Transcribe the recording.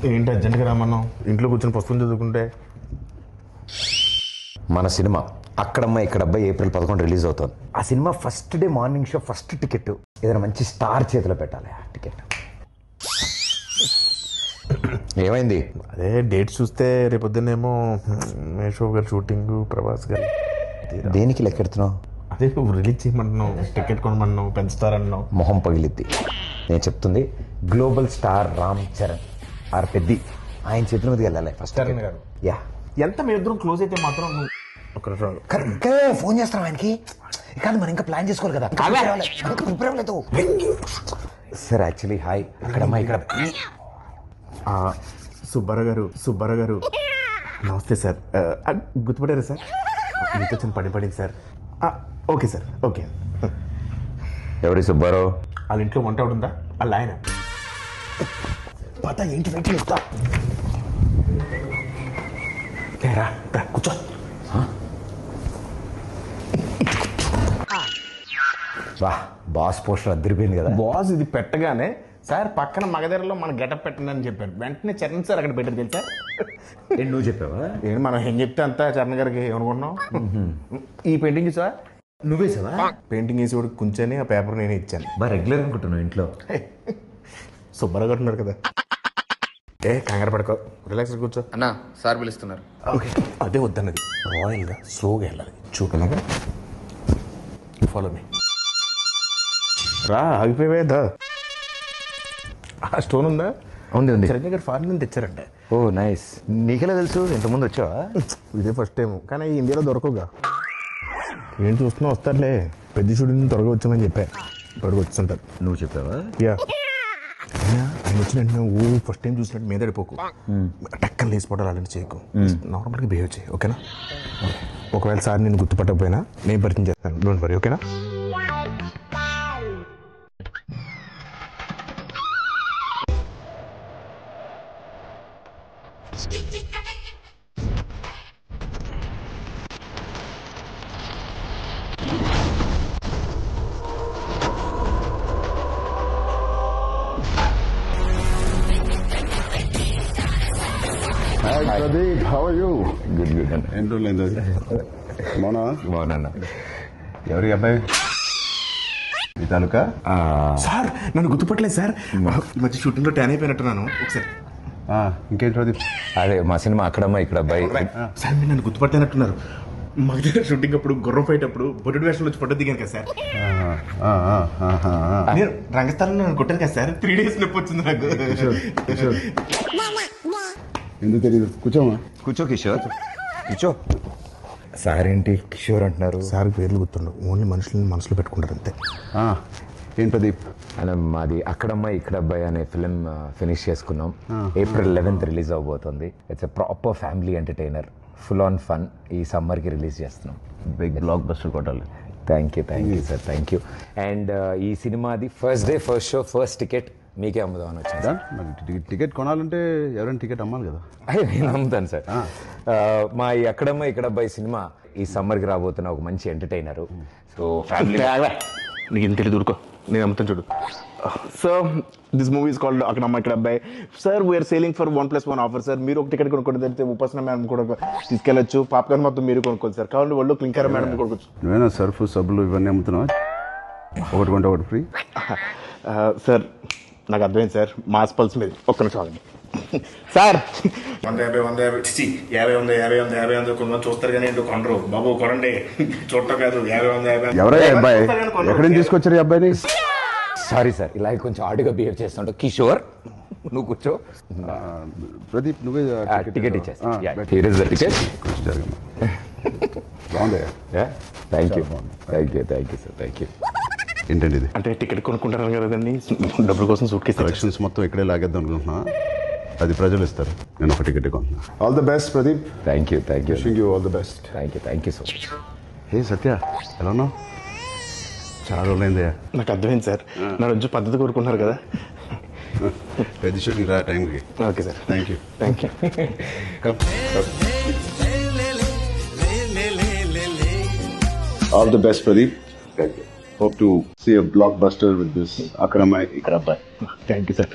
ఏంటి అర్జెంట్గా రామన్నాం? ఇంట్లో కూర్చొని పుస్తకం చదువుకుంటే. మన సినిమా అక్కడమ్మ ఇక్కడబ్బాయి ఏప్రిల్ 11 రిలీజ్ అవుతుంది. ఆ cinema first day morning show first ticket ఏదైనా మంచి స్టార్ చేతిలో పెట్టాలి. ఆ టికెట్ ఏమైంది? అదే డేట్ చూస్తే రేపొద్దునేమో మేషో గారు షూటింగ్, ప్రభాస్ గారు. దేనికి లెక్కెడుతున్నావు? అదే నువ్వు రిలీజ్ చేయమంటున్నావు, టికెట్ కొనమన్నావు, పెంచుతారన్నావు. మొహం పగిలిద్ది. నేను చెప్తుంది గ్లోబల్ స్టార్ రామ్ చరణ్ ఆర్ పెద్ది ఆయన చేతుల మీదకి వెళ్ళాలి ఫస్ట్. చరణ్ గారు యా ఎంత మీ ఇద్దరం క్లోజ్ అయితే మాత్రం ఒక ఫోన్ చేస్తాం ఆయనకి. కాదు మనం ఇంకా ప్లాన్ చేసుకోవాలి కదా. ప్రిపేర్ అవ్వలేదు సార్. యాక్చువల్లీ హాయ్ అక్కడమ్మా ఇక్కడ సుబ్బారావు గారు నమస్తే సార్. గుర్తుపడారా సార్? మీతో చిన్న పడింది సార్. Okay sir, okay. ఎవరి సుబ్బారావు? వాళ్ళ ఇంట్లో వంట ఉందా? వాళ్ళ ఆయన పత ఏంటి వెయిట్ చేస్తా. కూర్చో. వా బాస్ పోస్టర్ అద్దరిపోయింది కదా. బాస్ ఇది పెట్టగానే సార్ పక్కన మగధరలో మన గెటప్ పెట్టండి అని చెప్పారు. వెంటనే చరణ్ సార్ అక్కడ పెట్టారు తెలుసా? నువ్వు చెప్పావా? ఏంటి మనం ఏం చెప్తే అంతా చరణ్ గారికి ఏమనుకుంటున్నాం. ఈ పెయింటింగ్ చూసావా? నువ్వే సావా? పెయింటింగ్ వేసి కూడా కూర్చొని ఆ పేపర్ నేనే ఇచ్చాను. బాగా రెగ్యులర్ అనుకుంటున్నావు ఇంట్లో. సుబ్బారావు గారు ఉన్నారు కదా. కంగారు పడుకో, రిలాక్స్ కూర్చో. అన్నా సార్ పిలుస్తున్నారు. ఓకే అదే వద్దన్నది. రాయల్గా స్లోగా వెళ్ళాలి. చూపలాగా ఫాలో మీ. రా ఆగిపోయేదా? స్టోన్ ఉందా? ఉంది. చిరంజీవి గారు ఫారెన్ నుంచి తెచ్చారంటే. ఓ నైస్. నీకెలా తెలుసు? ఇంతకుముందు వచ్చావా? ఇదే ఫస్ట్ టైం, కానీ ఇండియాలో దొరకవుగా. ఏం చూస్తున్నా వస్తారులే. పెద్ద షూటింగ్ త్వరగా వచ్చామని చెప్పా. త్వరగా వచ్చుంటారు. నువ్వు చెప్పావా? యా ఆయన వచ్చిన వెంటనే ఫస్ట్ టైం చూసినట్టు మీద పడిపోకు. టక్కన లేచిపోవడాలు అలాంటి చేయకు. నార్మల్గా బిహేవ్ చేయి, ఓకేనా? ఒకవేళ సార్ నేను గుర్తుపట్టకపోయినా నేను పరిచయం చేస్తాను. డోంట్ వరీ, ఓకేనా? Pradeep, how are you? Good good అన్న. ఏంటో లేదు బాగున్నా. ఎవరి అబ్బాయి? మీ తాలూకా? సార్ నన్ను గుర్తుపట్టలేదు సార్. ఈ మధ్య షూటింగ్లో ట్యాన్ అయిపోయినట్టున్నాను. ఒకసారి ఇంకేంటి ప్రదీప్? అదే మా సినిమా అక్కడమ్మా ఇక్కడ అబ్బాయి. సార్ మీరు నన్ను గుర్తుపట్టలేనట్టున్నారు. మా దగ్గర షూటింగ్ అప్పుడు గుర్రం ఫైట్ అప్పుడు బొడ్డు వేషంలో వచ్చి ఫోటో దిగాను కదా సార్. నేను రంగస్థలంలో నన్ను కొట్టాను కదా సార్. 3 days నొప్పి వచ్చింది నాకు. ఎందుకు తెలియదు? కూర్చోమా. కూర్చో కిషోర్, కూర్చో. సార్ ఏంటి కిషోర్ అంటున్నారు? సార్ పేర్లు గుర్తుండవు, ఓన్లీ మనుషులను మనసులో పెట్టుకుంటారు అంతే. ఏం ప్రదీప్? అలా మాది అక్కడమ్మ ఇక్కడ అబ్బాయి అనే ఫిలిం ఫినిష్ చేసుకున్నాం. ఏప్రిల్ 11 రిలీజ్ అవబోతుంది. It's a proper family entertainer, full on fun. ఈ సమ్మర్కి రిలీజ్ చేస్తున్నాం. బిగ్ బ్లాక్ బస్టర్ కొట్టాలి. Thank you sir, thank you. And ఈ సినిమాది first day first show first ticket మీకే అమ్ముదామని వచ్చింది. మరి టికెట్ కొనాలంటే ఎవరైనా టికెట్ అమ్మాలి కదా. నేను అమ్ముతాను సార్. మా ఈ అక్కడమ్మ ఇక్కడ అబ్బాయి సినిమా ఈ సమ్మర్కి రాబోతున్న ఒక మంచి ఎంటర్టైనర్. సో ఫ్యామిలీ నీకు ఇంత తెలియదు, ఊరుకో, నేను అమ్ముతాను చూడు. Sir this movie is called Akkadamma Ikkada Abbayi. Sir we are selling for 1+1 offer sir. మీరు ఒక టికెట్ కొనుక్కోండి, తెలిస్తే ఉపాసన మేడం కూడా తీసుకెళ్ళచ్చు. పాప్కార్న్ మొత్తం మీరు కొనుక్కోండి సార్. కావాలంటే వాళ్ళు క్లింకర్ మేడం కొనుక్కోవచ్చు. నువ్వేనా సర్ఫ్ సబ్బులు ఇవన్నీ అమ్ముతున్నావా? ఒకటి కొంటే ఒకటి ఫ్రీ. సార్ నాకు అర్థమైంది సార్, మాస్ పల్స్ మీద. ఒక్క నిమిషం ఆగండి సార్. 150 కొంతమంది చూస్తారు కానీ ఏంటో కొనరు. బాబు కొనండి, చూడటం కాదు. 50 ఎవరై అబ్బాయి? ఎక్కడి నుంచి తీసుకొచ్చారు ఈ అబ్బాయిని? సారీ సార్, ఇలా కొంచెం ఆడుగా బిహేవ్ చేస్తుంటావు. కిషోర్ నువ్వు కూర్చో. ప్రదీప్ నువ్వే టికెట్ ఇచ్చేస్తా. బాగుంది. Thank you sir, thank you. ఏంటండి ఇది? అంటే టికెట్ కొనుక్కుంటారు కదండి, డబ్బుల కోసం సూట్ కేసు కలెక్షన్స్ మొత్తం ఇక్కడే లాగేద్దాం అనుకుంటున్నా. అది ప్రజలు ఇస్తారు, నేను ఒక టికెట్ కొంటున్నా. All the best Pradeep. Thank you wishing you all the best. Thank you so much. Hey Satya, ఎలా ఉన్నావు? చాలా రోజులైంది. నాకు అర్థమైంది సార్, నా రోజు పద్ధతి కోరుకుంటున్నారు కదా. పెద్ద షూటింగ్ రా టైంకి. Okay sir, thank you. All the best Pradeep. Hope to see a blockbuster with this Akramai Ikrabbai. Thank you sir